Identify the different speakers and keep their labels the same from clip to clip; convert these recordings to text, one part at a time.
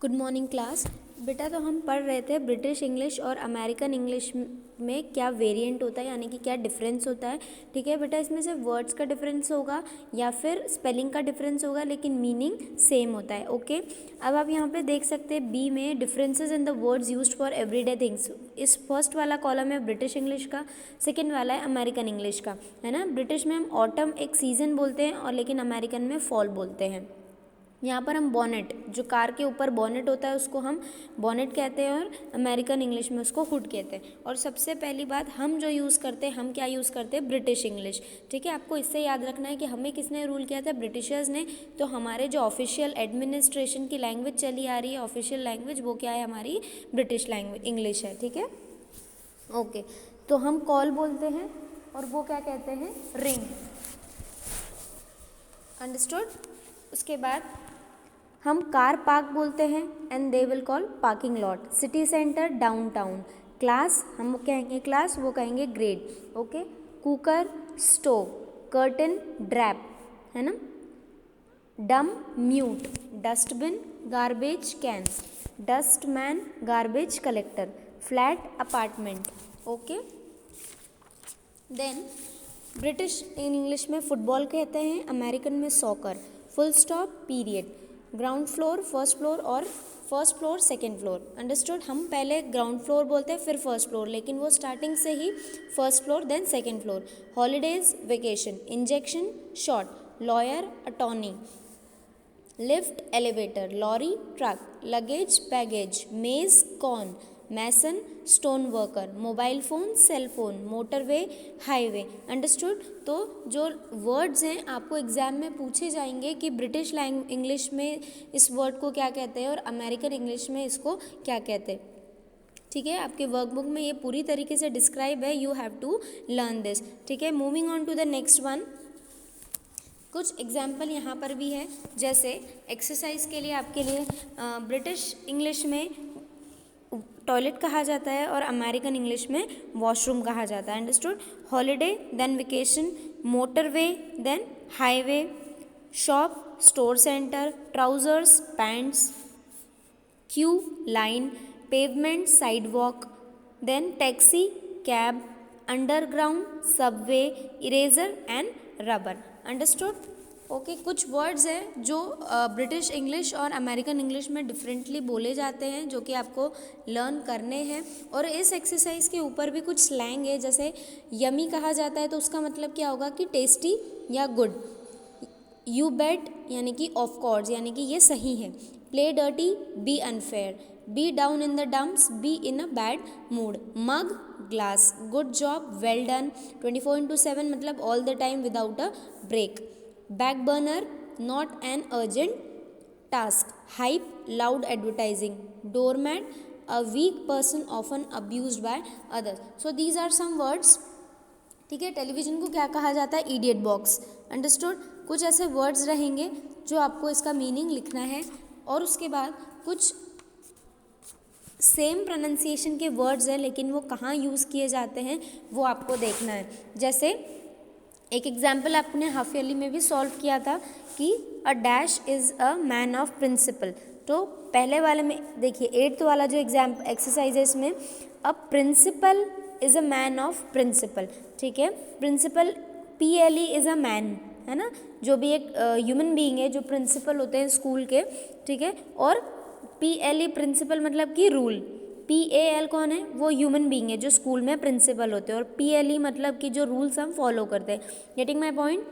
Speaker 1: Good morning class. बेटा तो हम पढ़ रहे थे ब्रिटिश इंग्लिश और अमेरिकन इंग्लिश में क्या वेरिएंट होता है, यानी कि क्या डिफरेंस होता है। ठीक है बेटा, इसमें से वर्ड्स का डिफरेंस होगा या फिर स्पेलिंग का डिफरेंस होगा, लेकिन मीनिंग सेम होता है। ओके, अब आप यहाँ पे देख सकते हैं बी में differences in the words used for everyday things. इस फर्स्ट वाला कॉलम है ब्रिटिश इंग्लिश का, सेकेंड वाला है अमेरिकन इंग्लिश का, है ना। ब्रिटिश में हम ऑटम एक सीजन बोलते हैं और लेकिन अमेरिकन में फॉल बोलते हैं। यहाँ पर हम बॉनेट, जो कार के ऊपर बॉनेट होता है उसको हम बॉनेट कहते हैं और अमेरिकन इंग्लिश में उसको हुड कहते हैं। और सबसे पहली बात हम जो यूज़ करते हैं, हम क्या यूज़ करते हैं, ब्रिटिश इंग्लिश। ठीक है, आपको इससे याद रखना है कि हमें किसने रूल किया था, ब्रिटिशर्स ने। तो हमारे जो ऑफिशियल एडमिनिस्ट्रेशन की लैंग्वेज चली आ रही है, ऑफिशियल लैंग्वेज, वो क्या है, हमारी ब्रिटिश लैंग्वेज इंग्लिश है। ठीक है, ओके। तो हम कॉल बोलते हैं और वो क्या कहते हैं, रिंग। अंडरस्टूड। उसके बाद हम कार पार्क बोलते हैं and they will call parking lot. City centre, downtown. Class हम कहेंगे क्लास, वो कहेंगे grade. Okay, cooker, stove. Curtain, drape, है ना। Dumb, mute. Dustbin, garbage can. Dustman, garbage collector. Flat, apartment. Okay, then British English में football कहते हैं, American में soccer. Full stop, period. Ground floor, first floor और first floor, second floor. Understood. हम पहले ground floor बोलते हैं फिर फर्स्ट फ्लोर, लेकिन वो स्टार्टिंग से ही first floor then second floor. Holidays, vacation. Injection, shot. Lawyer, attorney. Lift, elevator. Lorry, truck. Luggage, baggage. Maize, corn. Mason, stone worker. Mobile phone, cell phone. Motorway, highway. Understood. तो जो words हैं आपको exam में पूछे जाएंगे कि British English में इस वर्ड को क्या कहते हैं और अमेरिकन इंग्लिश में इसको क्या कहते हैं। ठीक है, आपके वर्कबुक में ये पूरी तरीके से डिस्क्राइब है, you have to learn this. ठीक है, moving on to the next one. कुछ एग्जाम्पल यहाँ पर भी है, जैसे एक्सरसाइज के लिए आपके लिए ब्रिटिश इंग्लिश में टॉयलेट कहा जाता है और अमेरिकन इंग्लिश में वॉशरूम कहा जाता है। Understood. Holiday, then vacation. Motorway, then highway. Shop, store centre. Trousers, pants. Queue, line. Pavement, sidewalk. Then taxi, cab. Underground, subway. Eraser and rubber. Understood. Okay, कुछ वर्ड्स हैं जो ब्रिटिश इंग्लिश और American English में differently बोले जाते हैं, जो कि आपको लर्न करने हैं। और इस एक्सरसाइज के ऊपर भी कुछ स्लैंग है, जैसे यमी कहा जाता है तो उसका मतलब क्या होगा कि टेस्टी या गुड। यू बेट यानी कि ऑफ कोर्स, यानी कि ये सही है। Play dirty, be unfair. Be down in the dumps, be in a bad mood. Mug, glass. Good job, well done. 24/7 मतलब all the time without a break. Back burner, not an urgent task. Hype, loud advertising. Doormat, a weak person often abused by others. So these are some words. ठीक है, television को क्या कहा जाता है, idiot box. Understood. कुछ ऐसे words रहेंगे जो आपको इसका मीनिंग लिखना है, और उसके बाद कुछ सेम प्रोनाउंसिएशन के वर्ड्स हैं लेकिन वो कहाँ यूज़ किए जाते हैं वो आपको देखना है। जैसे एक एग्जाम्पल आपने हाफ ईयरली में भी सॉल्व किया था कि a dash is a man of principle. तो पहले वाले में देखिए, 8th वाला जो एक्सरसाइज है इसमें, a principal is a man of principle. ठीक है, principle PLE is a man, है ना, जो भी एक ह्यूमन बीइंग है, जो प्रिंसिपल होते हैं स्कूल के। ठीक है, और PLE प्रिंसिपल मतलब कि रूल। PAL कौन है, वो ह्यूमन बीइंग है जो स्कूल में प्रिंसिपल होते हैं, और PLE मतलब कि जो रूल्स हम फॉलो करते हैं। Getting my point.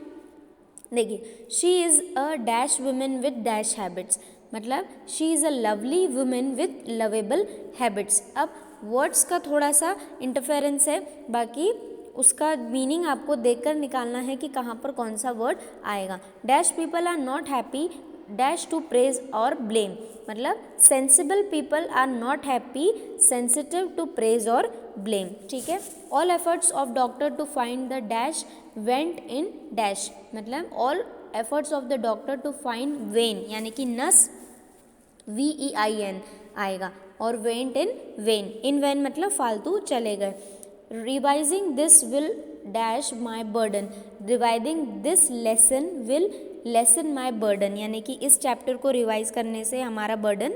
Speaker 1: देखिए, she is a dash women with dash habits, मतलब she is a lovely women with lovable habits. अब वर्ड्स का थोड़ा सा इंटरफेरेंस है, बाकी उसका मीनिंग आपको देखकर निकालना है कि कहाँ पर कौन सा वर्ड आएगा। Dash people are not happy dash to praise और ब्लेम, मतलब sensible people are not happy sensitive to praise और ब्लेम। ठीक है, all efforts of doctor to find the dash went in dash, मतलब all efforts of the doctor to find vein, यानी कि नस, VEIN आएगा, और went in vain. In vain मतलब फालतू चले गए। Revising this will dash my burden, revising this lesson will lesson my burden, यानी कि इस चैप्टर को रिवाइज करने से हमारा बर्डन